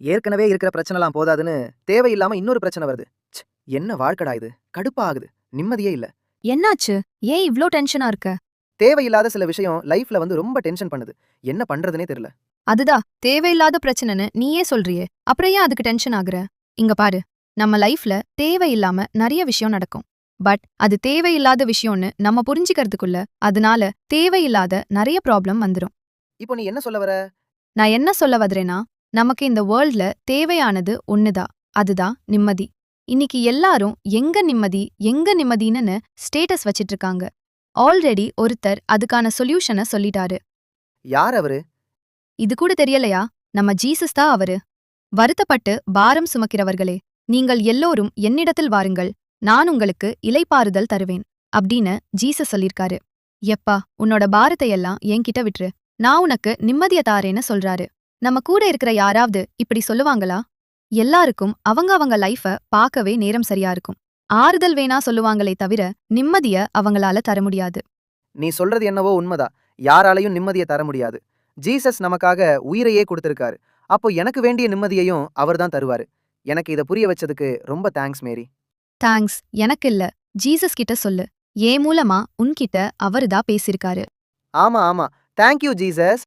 ஏற்கனவே இருக்கிற பிரச்சனைலாம் போதாதுன்னு தேவையில்லாம இன்னொரு பிரச்சனை வருது. ச்ச! என்ன வாழ்க்கடா இது? கடுப்பா ஆகுது. நிம்மதியே இல்ல. என்னாச்சு? ஏன் இவ்ளோ டென்ஷனா இருக்க? தேவையில்லாத சில விஷயம் லைஃப்ல வந்து ரொம்ப டென்ஷன் பண்ணுது. என்ன பண்றதுனே தெரியல. அதுதான் தேவையில்லாத பிரச்சனைன்னு நீயே சொல்றியே. அப்புறம் ஏன் அதுக்கு டென்ஷன் ஆகுற? இங்க பாரு, நம்ம லைஃப்ல தேவையில்லாம நிறைய விஷயம் நடக்கும். பட் அது தேவையில்லாத விஷயம்னு நம்ம புரிஞ்சுக்கிறதுக்குள்ள அதனால தேவையில்லாத நிறைய ப்ராப்ளம் வந்துரும். இப்போ நீ என்ன சொல்ல வர? நான் என்ன சொல்ல வர்றேன்னா, நமக்கு இந்த வேர்ல்ட்ல தேவையானது ஒண்ணுதான். அதுதான் நிம்மதி. இன்னைக்கு எல்லாரும் எங்க நிம்மதின்னு ஸ்டேட்டஸ் வச்சிட்டு இருக்காங்க. ஆல்ரெடி ஒருத்தர் அதுக்கான சொல்யூஷனை சொல்லிட்டாரு. யார் அவரு? இது கூட தெரியலையா? நம்ம ஜீசஸ் தான் அவரு. வருத்தப்பட்டு பாரம் சுமக்கிறவர்களே, நீங்கள் எல்லோரும் என்னிடத்தில் வாருங்கள், நான் உங்களுக்கு இளைப்பாறுதல் தருவேன் அப்படின்னு ஜீசஸ் சொல்லிருக்காரு. எப்பா, உன்னோட பாரத்தையெல்லாம் என்கிட்ட விட்டுரு, நான் உனக்கு நிம்மதிய தாரேன்னு சொல்றாரு. நம்ம கூட இருக்கிற யாராவது இப்படி சொல்லுவாங்களா? எல்லாருக்கும் அவங்க லைஃப பார்க்கவே நேரம் சரியா இருக்கும். ஆறுதல் வேணா சொல்லுவாங்களே தவிர நிம்மதிய அவங்களால தர முடியாது. நீ சொல்றது என்னவோ உண்மைதான். யாராலையும் நிம்மதியை தர முடியாது. ஜீசஸ் நமக்காக உயிரையே கொடுத்திருக்காரு. அப்போ எனக்கு வேண்டிய நிம்மதியையும் அவர்தான் தருவாரு. எனக்கு இத புரிய வச்சதுக்கு ரொம்ப தேங்க்ஸ் மேரி. தேங்க்ஸ் எனக்கு இல்ல, ஜீசஸ் கிட்ட சொல்லு. ஏன் மூலமா உன்கிட்ட அவருதான் பேசிருக்காரு. ஆமா, ஆமா. Thank you Jesus.